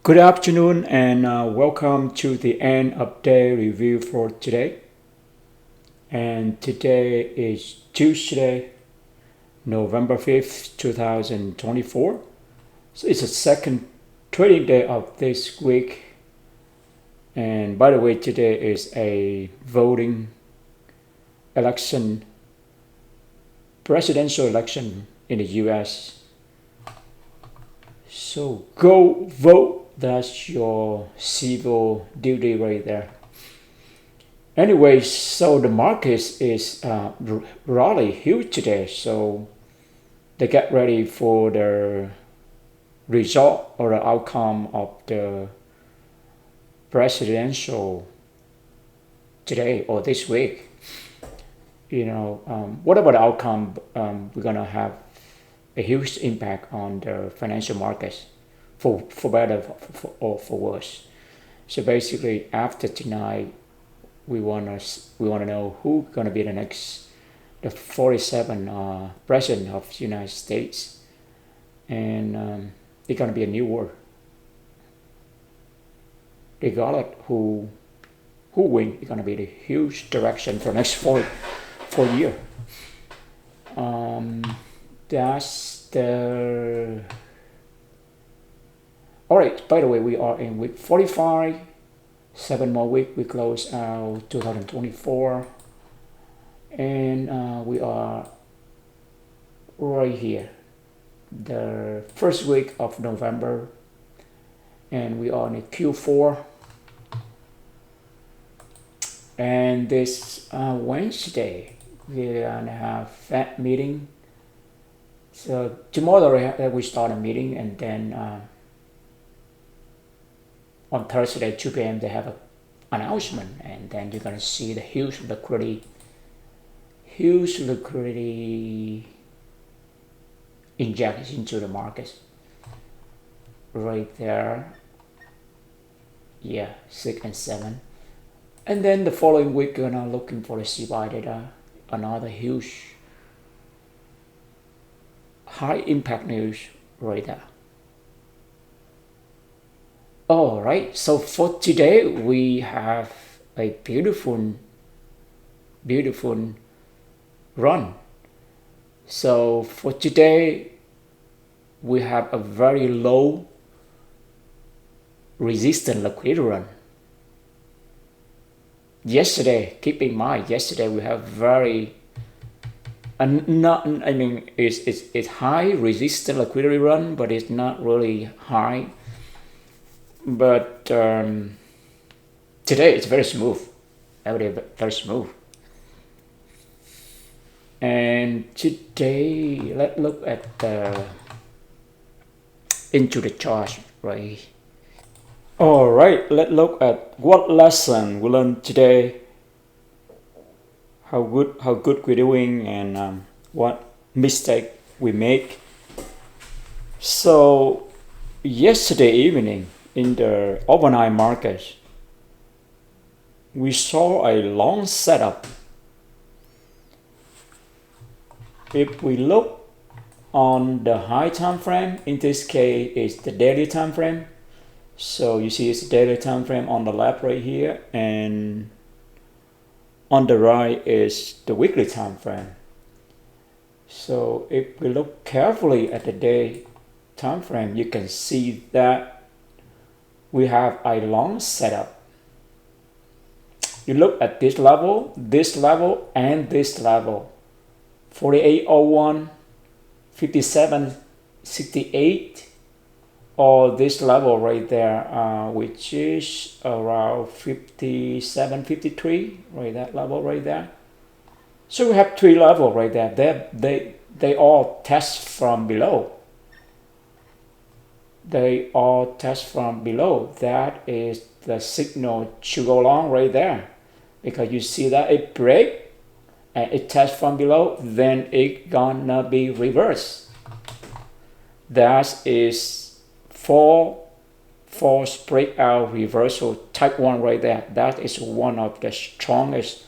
Good afternoon and welcome to the end of day review for today. And today is Tuesday, November 5th, 2024. So it's the second trading day of this week. And by the way, today is a voting election, presidential election in the US. So go vote. That's your civil duty right there. Anyway, so the market is really huge today. So they get ready for the result or the outcome of the presidential today or this week. What about the outcome? We're gonna have a huge impact on the financial markets, for better or for worse. So basically, after tonight, we wanna know who's gonna be the 47 president of the United States, and it's gonna be a new war. Regardless who win, it's gonna be the huge direction for next four year. That's the. All right. By the way, we are in week 45. 7 more weeks. We close out 2024, and we are right here, the first week of November, and we are in Q4. And this Wednesday, we're gonna have Fed meeting. So tomorrow we start a meeting, and then on Thursday 2 p.m. they have an announcement, and then you're gonna see the huge liquidity injects into the markets right there. Yeah, 6 and 7. And then the following week, we're gonna looking for the CPI data, another huge high impact news right there. All right, so for today we have a beautiful run. So for today we have a very low resistant liquidity run. Yesterday, keep in mind, yesterday we have very it's high resistant liquidity run, but it's not really high. But today it's very smooth, very smooth. And today, let's look at into the chart, right? All right, let's look at what lesson we learned today. How good we're doing, and what mistake we make. So yesterday evening in the overnight market, we saw a long setup. If we look on the high time frame, in this case is the daily time frame. So you see it's the daily time frame on the left right here, and on the right is the weekly time frame. So if we look carefully at the day time frame, you can see that we have a long setup. You look at this level, and this level. 4801, 5768, or this level right there, which is around 5753, right, that level right there. So we have three levels right there. They all test from below. They all test from below. That is the signal to go long right there, because you see that it break and it tests from below, then it gonna be reversed. That is false breakout reversal type 1 right there. That is one of the strongest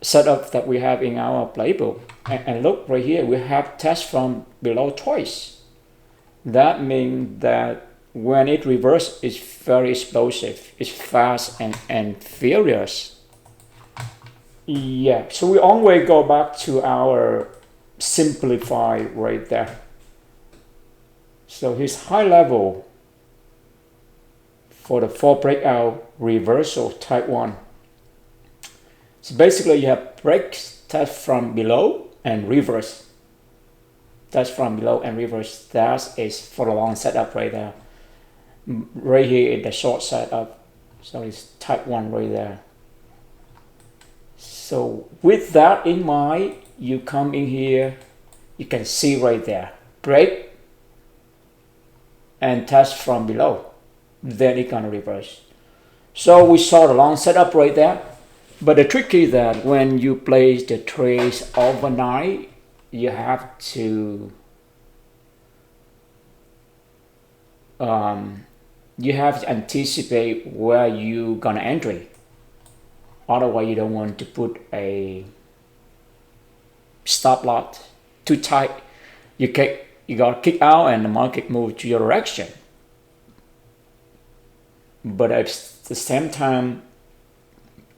setup that we have in our playbook. And look right here, we have test from below twice. That means that when it reverses, it's very explosive. It's fast and furious. Yeah, so we always go back to our simplify right there. So here's high level for the 4 breakout reversal type 1. So basically you have breaks test from below and reverse. Test from below and reverse. That is for the long setup right there. Right here is the short setup. So it's type 1 right there. So with that in mind, you come in here, you can see right there, break and test from below. Then it's gonna reverse. So we saw the long setup right there. But the trick is that when you place the trades overnight, you have to anticipate where you're gonna entry. Otherwise, you don't want to put a stop loss too tight. You got kick out and the market move to your direction. But at the same time,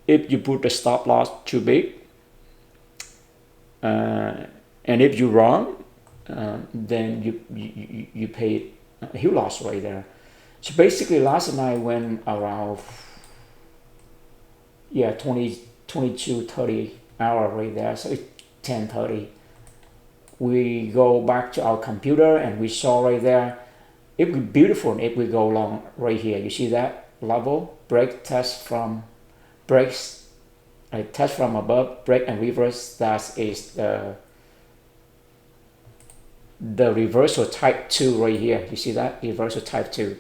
if you put the stop loss too big, and if you're wrong, then you pay a huge loss right there. So basically, last night went around 22-30 hour right there. So it's 10:30. We go back to our computer and we saw right there. It would be beautiful if we go long right here. You see that level break test from breaks, test from above, break and reverse. That is the reversal type 2 right here. You see that reversal type 2.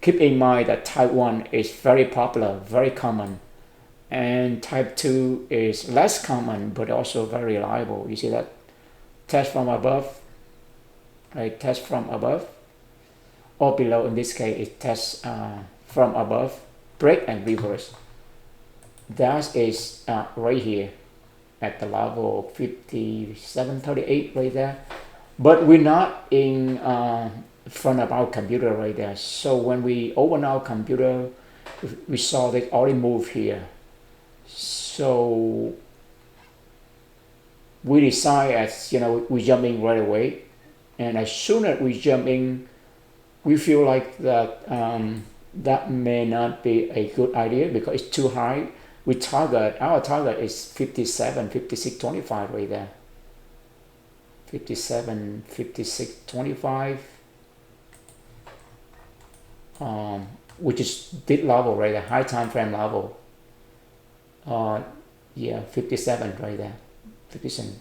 Keep in mind that type 1 is very popular, very common, and type 2 is less common but also very reliable. You see that test from above, right? Test from above or below. In this case, it tests from above, break and reverse. That is right here at the level 57.38 right there. But we're not in front of our computer right there. So when we open our computer, we saw they already moved here. So we decide, as we jump in right away, and as soon as we jump in, we feel like that that may not be a good idea because it's too high. Our target is 56.25 right there. 56.25, which is this level right there, high time frame level. 57 right there, 57,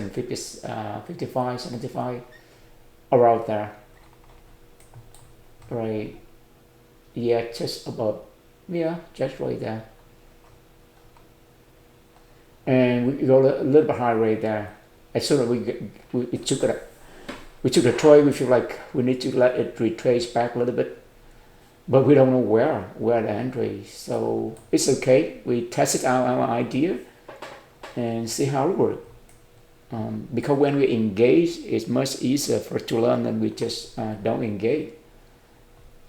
55, 75, around there, right? Yeah, just above, just right there. And we go a little bit high right there. As soon as we took the trade, we feel like we need to let it retrace back a little bit, but we don't know where the entry. So it's okay. We tested out our idea and see how it works. Because when we engage, it's much easier for us to learn than we just don't engage.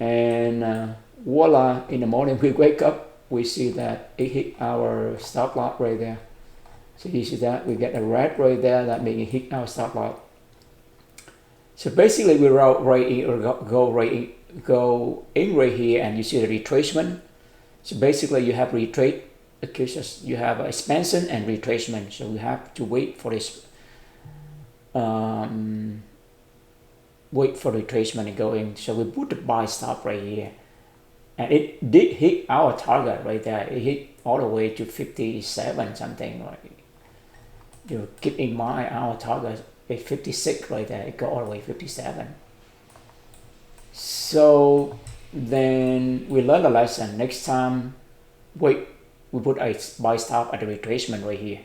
And voila! In the morning we wake up, we see that it hit our stop loss right there. So you see that we get a red right there. That means it hit our stop loss. So basically, we go in right here, and you see the retracement. So basically, you have retreat. You have expansion and retracement. So we have to wait for this. Wait for retracement and go in. So we put the buy stop right here, and it did hit our target right there. It hit all the way to 57 something. Right. You keep in mind our target is 56 right there. It go all the way 57. So then we learn the lesson. Next time, we put a buy stop at the retracement right here.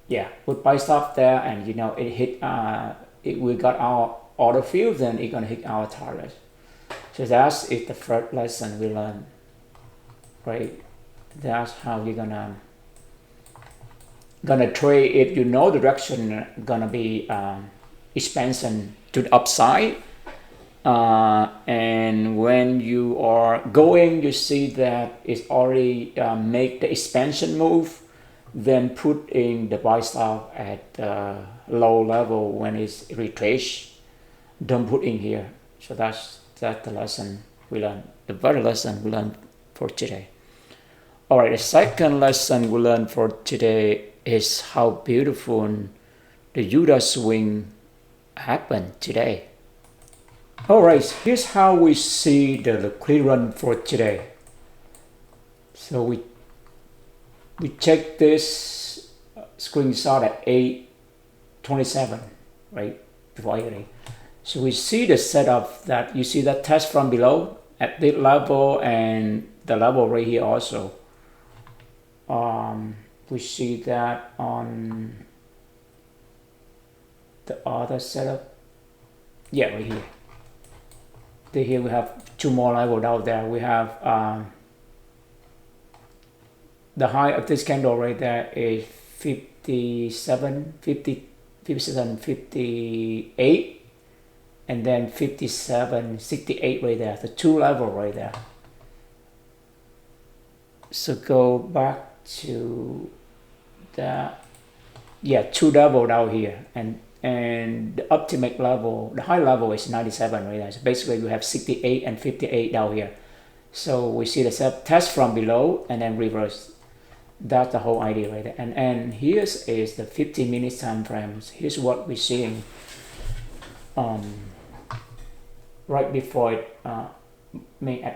Yeah, put buy stop there, and it hit. We got our order field, then it's gonna hit our target. So that's the first lesson we learned. Right, that's how you're gonna trade. If you know the direction gonna be expansion to the upside, And when you are going, you see that it's already make the expansion move, then put in the buy stop at low level when it's retrace. Don't put in here. So that's the lesson we learned, the very lesson we learned for today. All right, the second lesson we learned for today is how beautiful the Judah swing happened today. All right, here's how we see the clearance for today. So we check this screenshot at 8:27, right, before 8:30. So we see the setup that you see that test from below at this level and the level right here also. We see that on the other setup. Yeah, right here. Here we have two more levels out there. We have the high of this candle right there is 57, 58, and then 57.68 right there. The two level right there. So go back to that. Yeah, two level down here, and the ultimate level, the high level is 97 right there. So basically you have 68 and 58 down here. So we see the test from below and then reverse. That's the whole idea right there. And here's is the 15 minutes time frames. Here's what we're seeing right before it at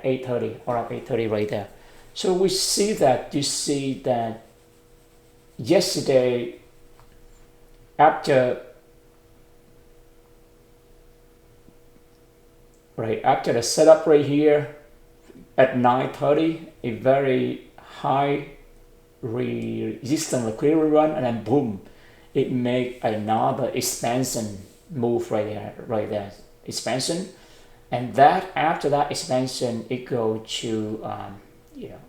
8:30 or at 8:30 right there. So we see that yesterday after the setup right here at 9:30, a very high resistance liquidity run, and then boom, it make another expansion move right there, expansion, and that after that expansion it go to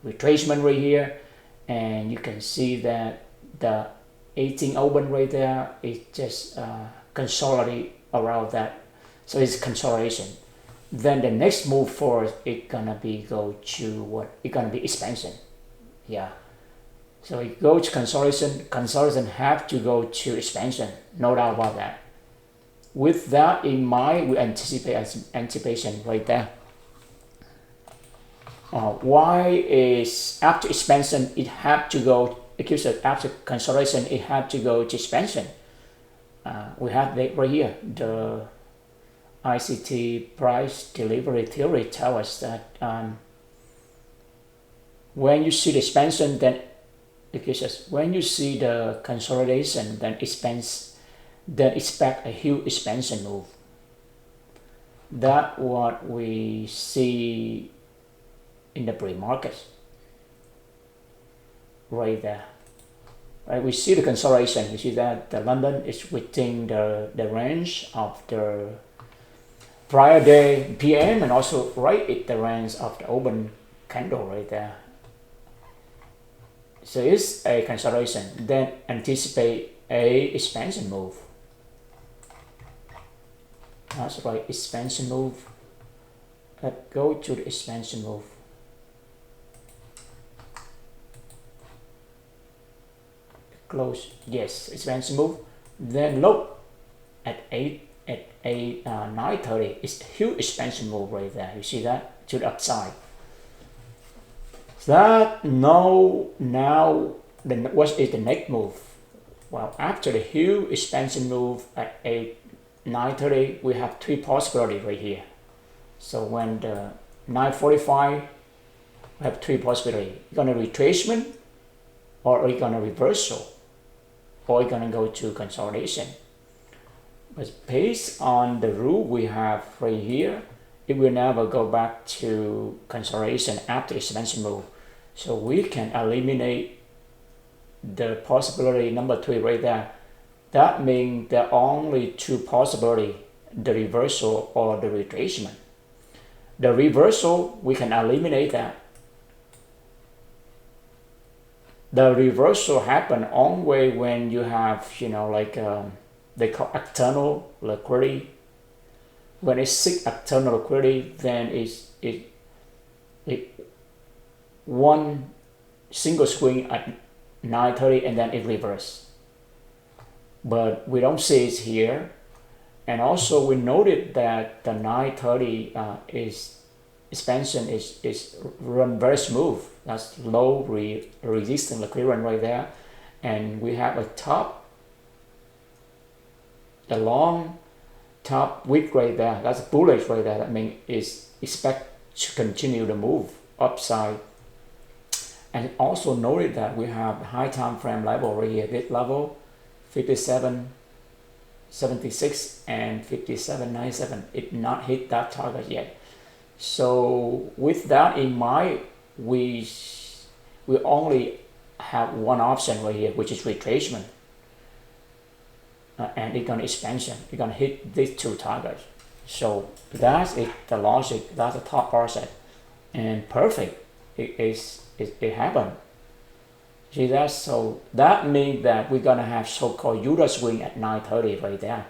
retracement right here, and you can see that the 18 open right there is just consolidate around that, so it's consolidation. Then the next move forward it gonna be go to what? It gonna be expansion. Yeah. So it goes to consolidation have to go to expansion, no doubt about that. With that in mind, we anticipate anticipation right there. Why is after expansion it have to go? After consolidation it have to go to expansion. We have that right here. The ICT price delivery theory tells us that when you see the expansion, then when you see the consolidation, then expect a huge expansion move. That's what we see in the pre-market right there. Right, we see the consolidation. We see that the London is within the range of the prior day PM, and also right at the range of the open candle right there. So it's a consolidation, then anticipate a expansion move. That's right, expansion move. Let's go to the expansion move. Close, yes, expansion move. Then look at 9:30. It's a huge expansion move right there. You see that to the upside. That now what is the next move? Well, after the huge expansion move at 9:30, we have three possibilities right here. So when the 9:45, we have three possibilities. You're gonna retracement, or you're gonna reversal, or you're gonna go to consolidation. But based on the rule we have right here, it will never go back to consolidation after expansion move. So we can eliminate the possibility number 3 right there. That means there are only two possibilities, the reversal or the retracement. The reversal, we can eliminate that. The reversal happen only when you have, they call external liquidity when it seek a terminal liquidity, then it one single swing at 9:30 and then it reverses. But we don't see it here. And also we noted that the 9:30 is expansion is run very smooth. That's low resistance clearance right there. And we have a top, the long top wick right there. That's bullish right there. That means it's expect to continue to move upside. And also noted that we have high time frame level right here. This level 57.76 and 57.97. It not hit that target yet. So with that in mind, we only have one option right here, which is retracement, and it's gonna expansion. It's gonna hit these two targets. So that's it. The logic. That's the top process, and perfect. It happened. See that? So that means that we're gonna have so-called Judas swing at 9:30 right there,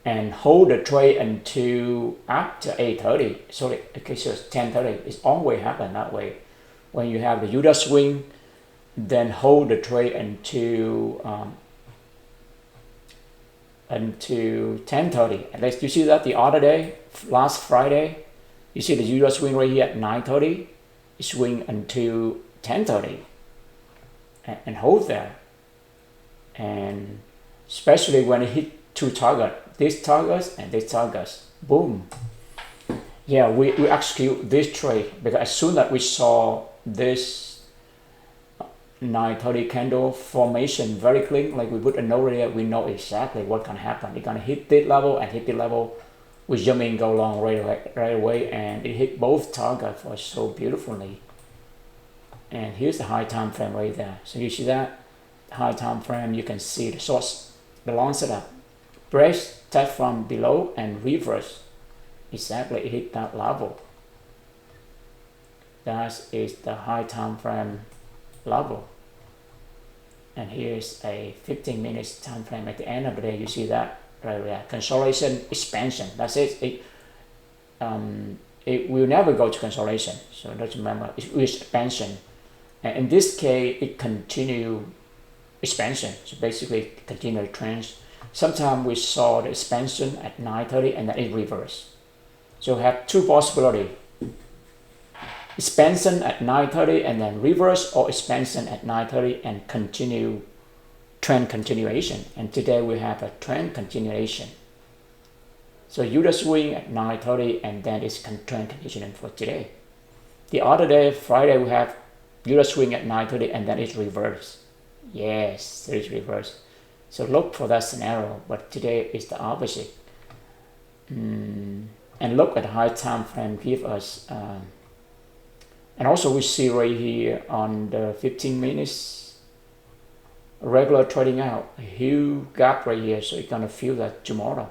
and hold the trade until after 8:30. So okay, so it's 10:30. It's always happen that way. When you have the Judas swing, then hold the trade until 10:30. And you see that the other day, last Friday, you see the Judas swing right here at 9:30. It swing until 10:30. And hold there, and especially when it hit two targets, these targets and these targets, boom. Yeah, we execute this trade because as soon as we saw this 9:30 candle formation very clean, like we put a note there, we know exactly what can happen. It's gonna hit this level and hit the level. We jump in, go long right away, and it hit both targets for so beautifully. And here's the high time frame right there. So you see that high time frame, you can see the source, the long setup, brace, test from below and reverse. Exactly, it hit that level. That is the high time frame level. And here's a 15 minutes time frame at the end of the day. You see that right there. Consolidation, expansion. That's it. It will never go to consolidation. So just remember, it's expansion. And in this case, it continue expansion. So basically, continue trends. Sometimes we saw the expansion at 9:30 and then it reversed. So we have two possibilities: expansion at 9:30 and then reverse, or expansion at 9:30 and continue trend continuation. And today we have a trend continuation. So Judas swing at 9:30 and then it's trend continuation for today. The other day, Friday, we have Judas swing at 9:30 and then it's reverse. Yes, it is reverse. So look for that scenario, but today is the opposite. And look at high time frame give us, and also we see right here on the 15 minutes regular trading out, a huge gap right here. So you're gonna feel that tomorrow,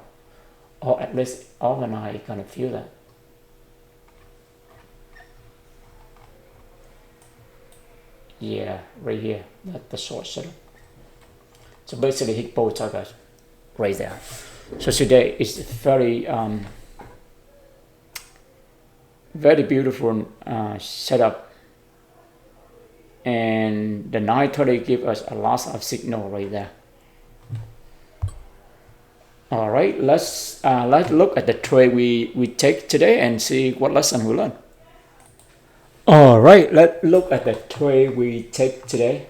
or at least overnight, you're gonna feel that. Yeah, right here, that's the short setup. So basically hit both targets right there. So today is very very beautiful setup, and the 9:30 give us a lot of signal right there. All right, let's look at the trade we take today and see what lesson we learn. All right, let's look at the trade we take today.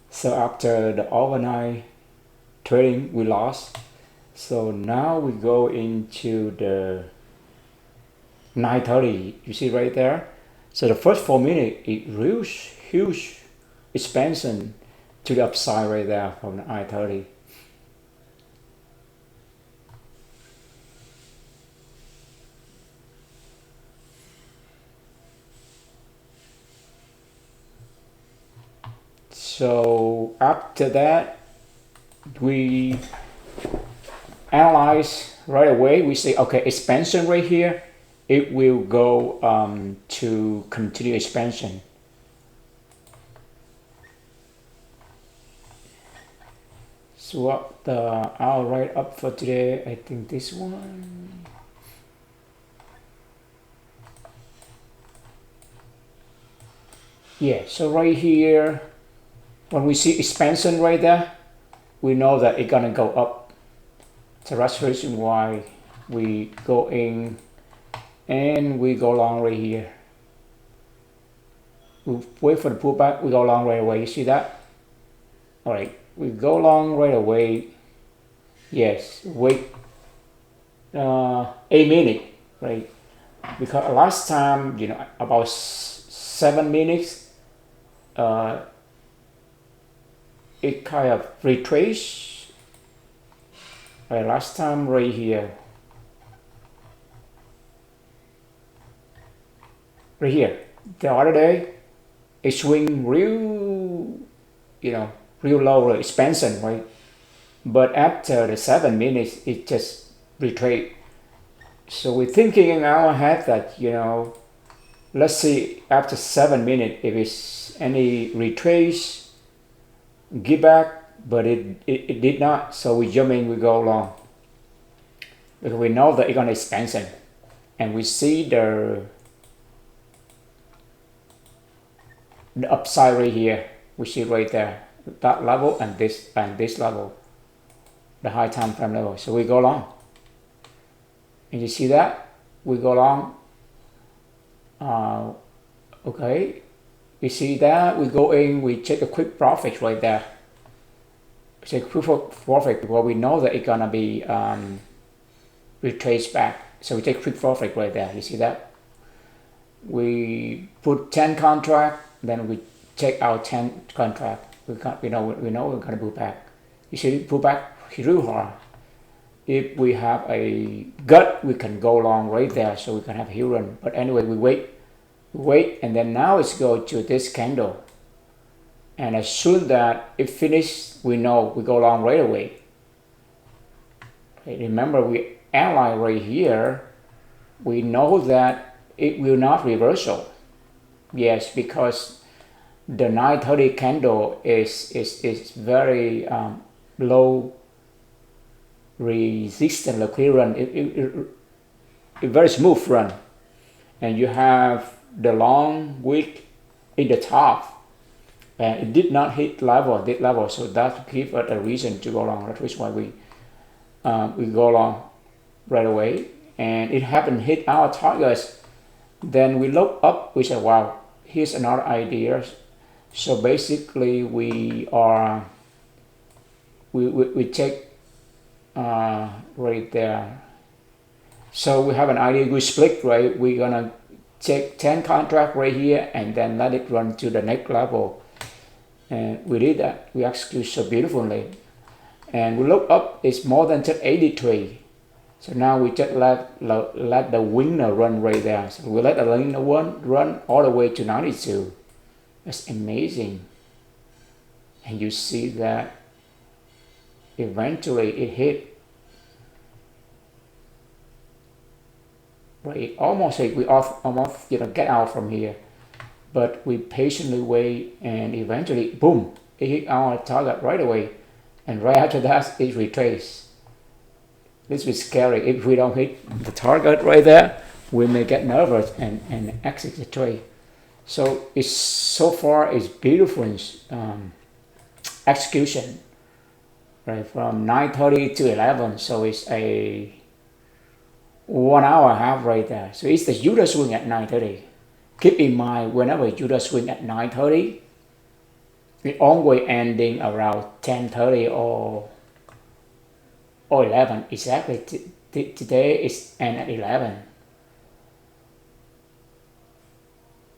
So after the overnight trading, we lost. So now we go into the 9:30. You see right there. So the first 4 minutes, it reached huge expansion to the upside right there from the 9:30. So after that, we analyze right away. We say, okay, expansion right here, it will go to continue expansion. So what I'll write up for today, I think this one. Yeah, so right here, when we see expansion right there, we know that it's gonna go up. So that's the reason why we go in and we go long right here. We wait for the pullback, we go long right away. You see that? All right, we go long right away. Yes, wait 8 minutes, right? Because last time, about 7 minutes, it kind of retraced. Right, last time right here, the other day, it swing real, real low expansion, right? But after the 7 minutes, it just retraced. So we're thinking in our head that, let's see after 7 minutes if it's any retrace, give back, but it did not. So we jump in, we go long. Because we know that it's gonna expansion. And we see the upside right here. We see right there. That level and this level. The high time frame level. So we go long. And you see that? We go long. Okay. You see that? We go in, we take a quick profit right there. Take a quick profit because we know that it's gonna be retraced back. So we take quick profit right there. You see that? We put 10 contract, then we take out 10 contract. We know we're gonna pull back. You see, pull back real hard. If we have a gut, we can go long right there, so we can have heel run. But anyway, we wait, and then now it's go to this candle. And as soon that it finished, we know we go long right away. Okay, remember, we analyze right here. We know that it will not reversal. Yes, because the 930 candle is very low resistance, the clear run. It very smooth run, and you have the long wick in the top, and it did not hit this level, so that gives us a reason to go long. That's why we go long right away, and it happened hit our targets. Then we look up, we said, wow, here's another idea. So basically we take right there. So we have an idea, we split, right? We're gonna take 10 contract right here and then let it run to the next level. And we did that. We execute so beautifully. And we look up, it's more than just 83. So now we just let the winner run right there. So we let the winner run all the way to 92. That's amazing. And you see that eventually it hit. Right, almost like we almost get out from here, but we patiently wait, and eventually, boom, it hit our target right away, and right after that, it retraced. This is scary. If we don't hit the target right there, we may get nervous and exit the trade. So it's so far it's beautiful execution, right, from 9:30 to 11. So it's a 1 hour half right there. So it's the Judas swing at 9:30. Keep in mind, whenever Judas swing at 9:30, it always ending around 10:30 or 11. Exactly. Today it's end at 11.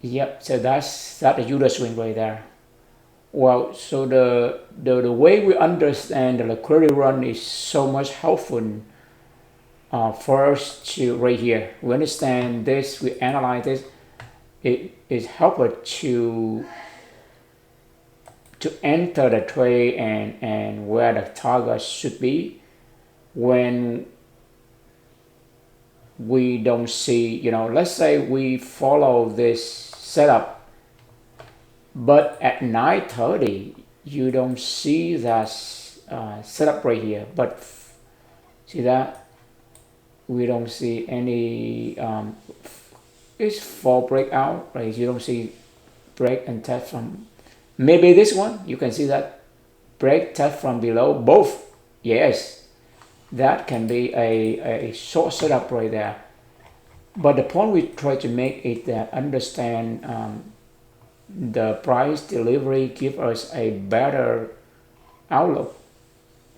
Yep. So that's the Judas swing right there. Well, so the way we understand the liquidity run is so much helpful. First to right here, we understand this, we analyze this. It is helpful to enter the trade and where the target should be when we don't see, let's say we follow this setup, but at 9:30 you don't see that setup right here. But see that we don't see any it's fall breakout, right? You don't see break and test from, maybe this one, you can see that break, test from below, both. Yes, that can be a short setup right there. But the point we try to make is that understand the price delivery give us a better outlook,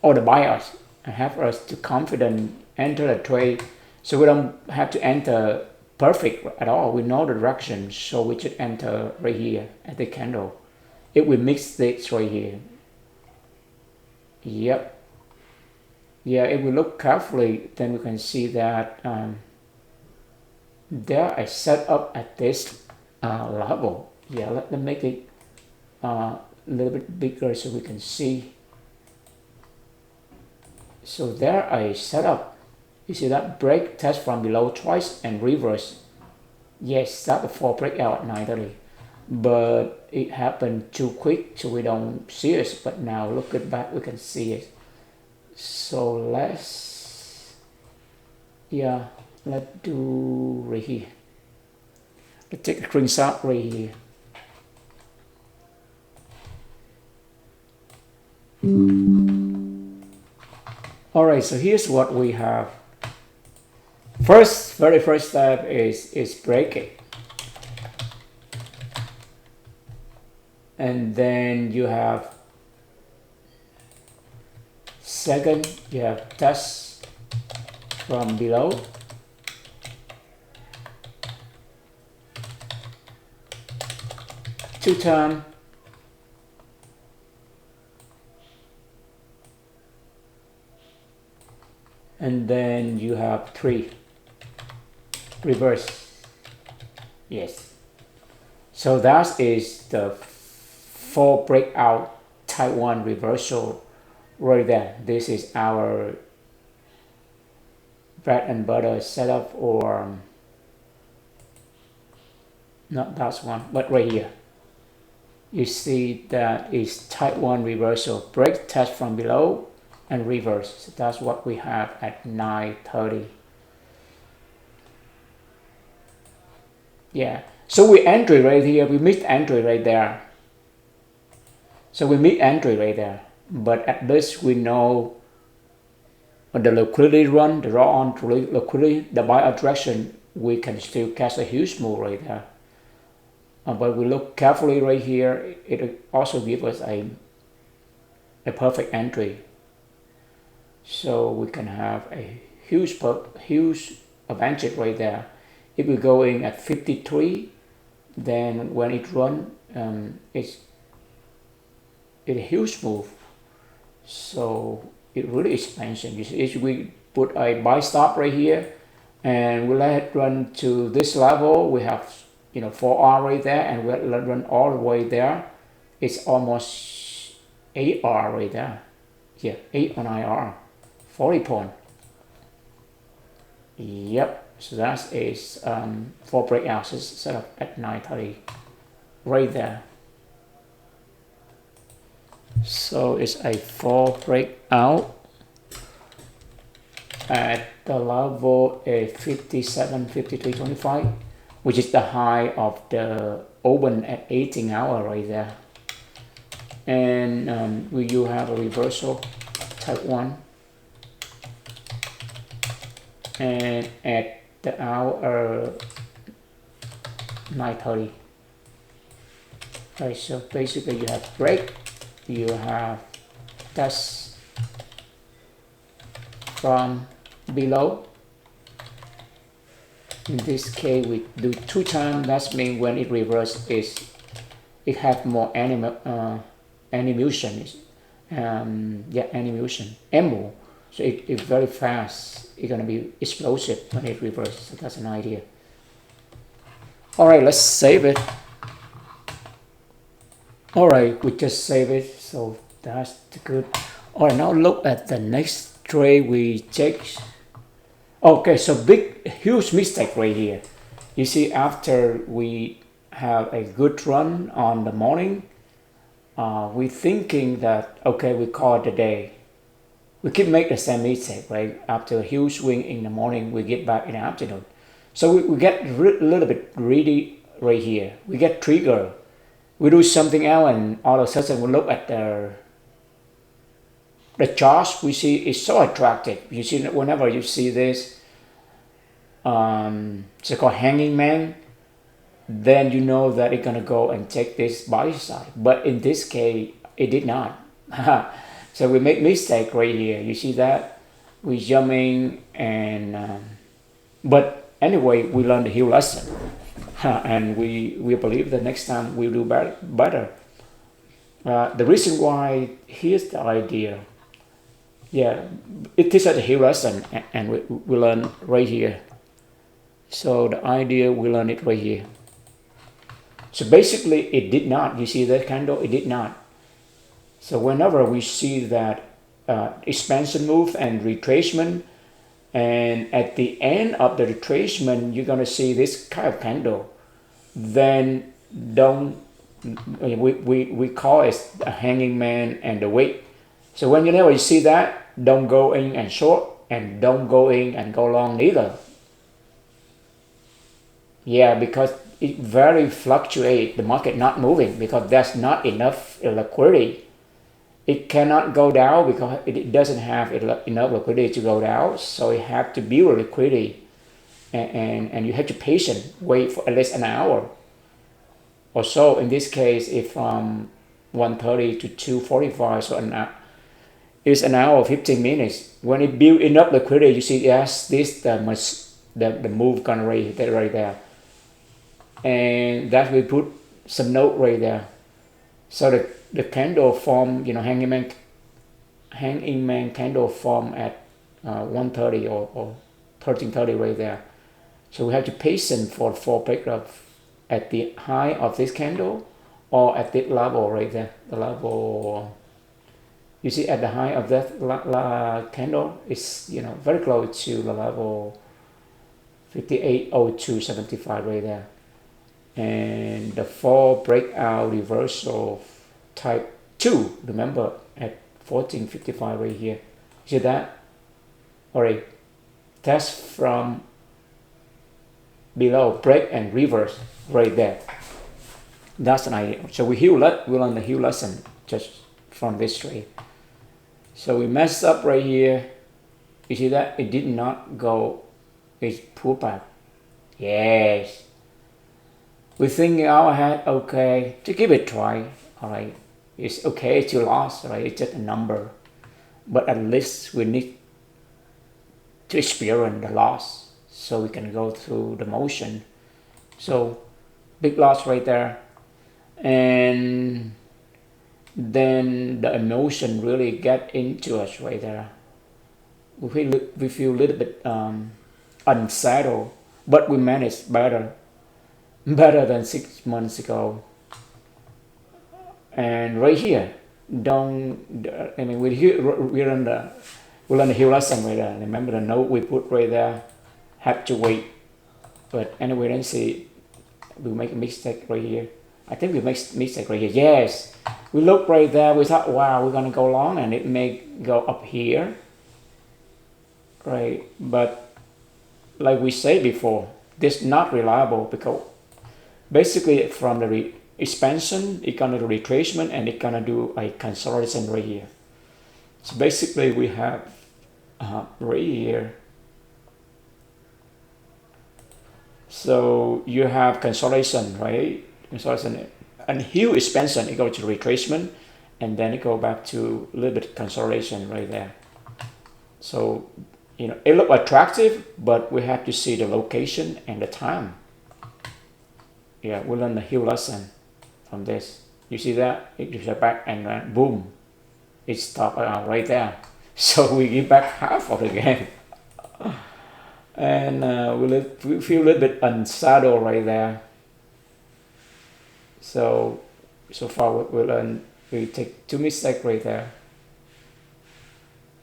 or the buyers have us to confident enter the trade, so we don't have to enter perfect at all. We know the direction, so we should enter right here at the candle. If we mix this right here, yep, yeah, if we look carefully, then we can see that there is set up at this level. Yeah, let me make it a little bit bigger so we can see. So there I set up. You see that break, test from below twice and reverse. Yes, that's the 4 breakout at 9:30. But it happened too quick, so we don't see it. But now look at back, we can see it. So let's do right here. Let's take a screenshot right here. Alright, so here's what we have. Very first step is break it. And then you have second, you have test from below. Two time. And then you have 3 reverse. Yes, so that is the 4 breakout type 1 reversal right there. This is our bread and butter setup, or not that one, but right here you see that is type 1 reversal, break, test from below and reverse. So that's what we have at 9:30. Yeah, so we entry right here, we missed entry right there. So we missed entry right there, but at least we know the liquidity run, the raw on liquidity, the buy direction, we can still catch a huge move right there. But we look carefully right here, it also gives us a perfect entry. So we can have a huge advantage right there. If we go in at 53, then when it run, it's a huge move. So it really expansion. If we put a buy stop right here, and we let it run to this level, we have 4R right there, and we let it run all the way there. It's almost 8R right there. Yeah, 8 on IR. 40 point. Yep, so that is 4 breakouts set up at 9:30 right there. So it's a 4 breakout at the level of 57, 53.25, which is the high of the open at 18 hour right there. And you have a reversal type 1. And at the hour 9:30. Right, so basically you have break, you have test from below. In this case we do 2 times. That means when it reverses, it have more animation. Animation, ammo. So it's very fast. It's gonna be explosive when it reverses. So that's an idea. All right, let's save it. All right, we just save it. So that's good. All right, now look at the next trade we check. Okay, so huge mistake right here. You see, after we have a good run on the morning, we thinking that okay, we call it a day. We keep make the same mistake, right? After a huge swing in the morning, we get back in the afternoon. So we get a little bit greedy right here. We get triggered. We do something else, and all of a sudden we look at the charts we see is so attractive. You see, whenever you see this so-called hanging man, then you know that it's gonna go and take this buy side. But in this case, it did not. So we make mistake right here. You see that we jumping and but anyway, we learned the huge lesson, and we believe that next time we'll do better. The reason why, here's the idea. Yeah, it is a huge lesson, and we learn right here. So the idea, we learn it right here. So basically, it did not. You see that candle? It did not. So whenever we see that expansion move and retracement, and at the end of the retracement, you're gonna see this kind of candle. Then don't we call it a hanging man and the weight. So whenever you see that, don't go in and short, and don't go in and go long neither. Yeah, because it very fluctuate, the market not moving, because there's not enough liquidity. It cannot go down because it doesn't have enough liquidity to go down, so it have to build liquidity, and you have to patient, wait for at least an hour or so. In this case, if from 1:30 to 2:45, so it's an hour 15 minutes. When it build enough liquidity, you see yes, this the move gonna right there, and that we put some note right there. So the candle form, hanging man candle form at 1:30 or 13:30 right there. So we have to patient for 4 paragraph at the high of this candle, or at this level right there. The level, you see, at the high of that candle is very close to the level 5802.75 right there. And the 4 breakout reversal type 2, remember, at 1455 right here. See that? Alright, test from below, break and reverse right there. That's an idea. So we learn the huge lesson just from this trade. So we messed up right here. You see that? It did not go, it's pulled back. Yes. We think in our head, okay, to give it a try, all right, it's okay to lost, right? It's just a number, but at least we need to experience the loss so we can go through the motion. So big loss right there, and then the emotion really get into us right there. We feel a little bit unsettled, but we managed better than 6 months ago. And right here, we're on the hill lesson right there. Remember the note we put right there, have to wait. But anyway, let's see, we make a mistake right here. I think we make a mistake right here. Yes, we look right there, we thought, wow, we're gonna go long, and it may go up here, right? But like we said before, this is not reliable, because basically from the expansion, it's gonna do retracement, and it's gonna do a consolidation right here. So basically we have right here. So you have consolidation, right? Consolidation and huge expansion. It goes to retracement, and then it go back to a little bit consolidation right there. So it look attractive, but we have to see the location and the time. Yeah, we learn the huge lesson from this. You see that? It gives it back, and then boom, it stopped right there. So we give back half of the game. And we feel a little bit unsettled right there. So far we take 2 mistakes right there.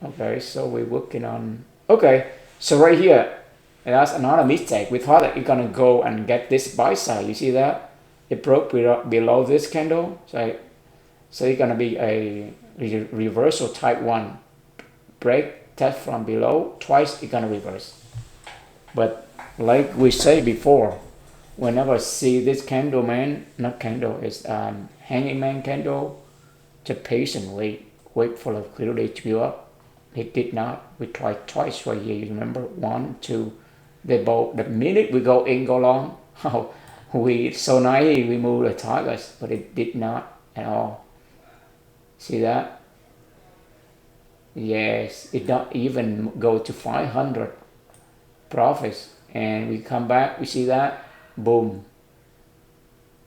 Okay, so we're working on, okay, so right here, that's another mistake. We thought that it's gonna go and get this buy side. You see that? It broke below this candle. So it's gonna be a reversal type 1. Break, test from below, twice it's gonna reverse. But like we say before, whenever I see this candle, man, not candle, it's hanging man candle, just patient, wait for the liquidity to build up. It did not. We tried twice right here. You remember? 1, 2. They both. The minute we go in, go long. Oh, we so naive. We moved the targets, but it did not at all. See that? Yes, it don't even go to 500 profits, and we come back. We see that. Boom.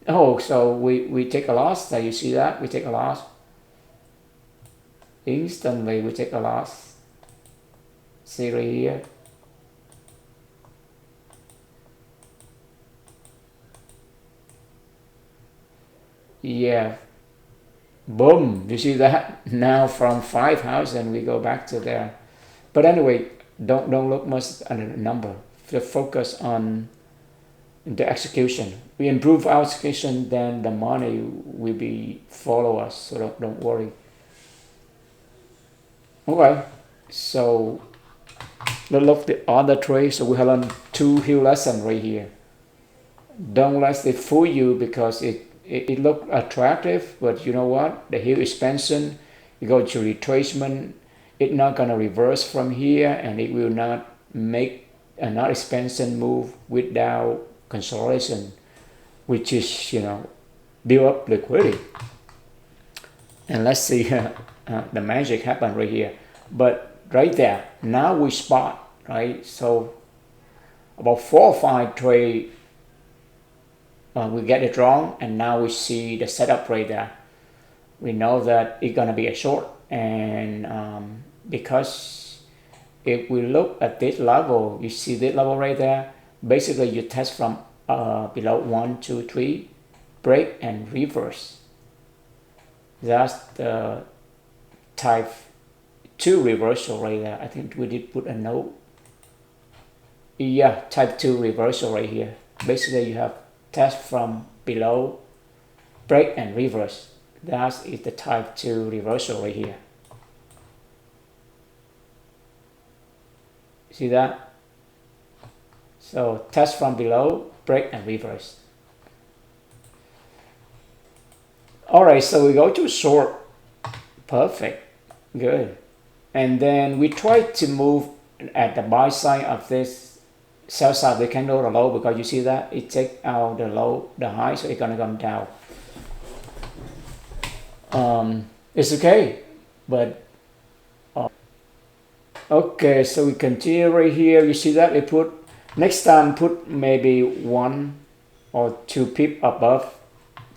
Oh, so we take a loss. So you see that? We take a loss. Instantly, we take a loss. See right here. Yeah, boom, you see that? Now from 5,000 we go back to there. But anyway, don't look much at the number. Just focus on the execution. We improve our execution, then the money will be follow us. So don't worry. Okay, so let's look at the other trade. So we have on 2 hill lesson right here. Don't let it fool you because it looked attractive, but you know what? The hill expansion, you go to retracement, it's not gonna reverse from here, and it will not make another expansion move without consolidation, which is build up liquidity. And let's see the magic happen right here. But right there, now we spot, right? So about 4 or 5 trade, we get it wrong, and now we see the setup right there. We know that it's gonna be a short, and because if we look at this level, you see this level right there. Basically, you test from below 1, 2, 3, break and reverse. That's the type 2 reversal right there. I think we did put a note. Yeah, type 2 reversal right here. Basically, you have test from below, break and reverse. That is the type 2 reversal right here. See that? So test from below, break and reverse. Alright, so we go to short. Perfect. Good. And then we try to move at the buy side of this sell side. We can go the low because you see that it take out the low, the high, so it's gonna come down. It's okay, but okay, so we continue right here. You see that we put next time put maybe 1 or 2 pip above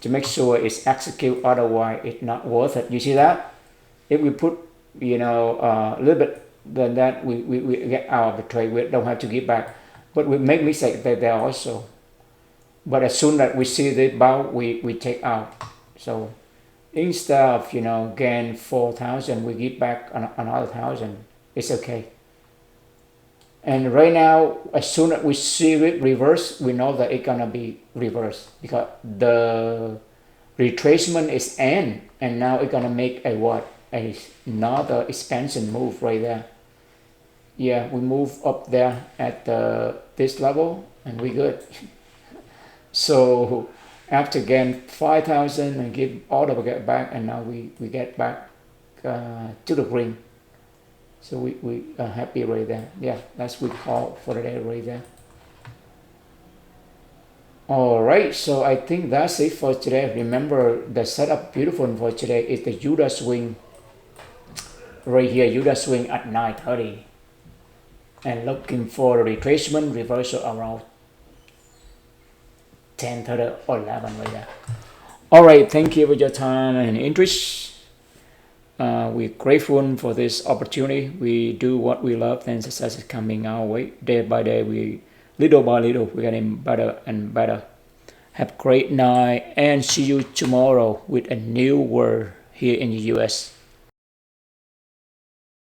to make sure it's execute, otherwise it's not worth it. You see that? If we put a little bit, then that we get out of the trade. We don't have to give back, but we make mistake there also. But as soon as we see the bounce, we take out. So instead of gain 4,000, we give back another 1,000. It's okay. And right now, as soon as we see it reverse, we know that it's gonna be reversed because the retracement is end, and now it's gonna make a what? Another expansion move right there. Yeah, we move up there at this level, and we good. So after gain 5,000 and give all the get back, and now we get back to the green. So we are happy right there. Yeah, that's we call for the day right there. Alright, so I think that's it for today. Remember, the setup beautiful for today is the Judah swing right here. Judah swing at 9:30, and looking for the retracement reversal around 10:30 or 11 right there. Alright, thank you for your time and interest. We're grateful for this opportunity. We do what we love, and success is coming our way. Day by day, little by little, we're getting better and better. Have a great night, and see you tomorrow with a new word here in the US.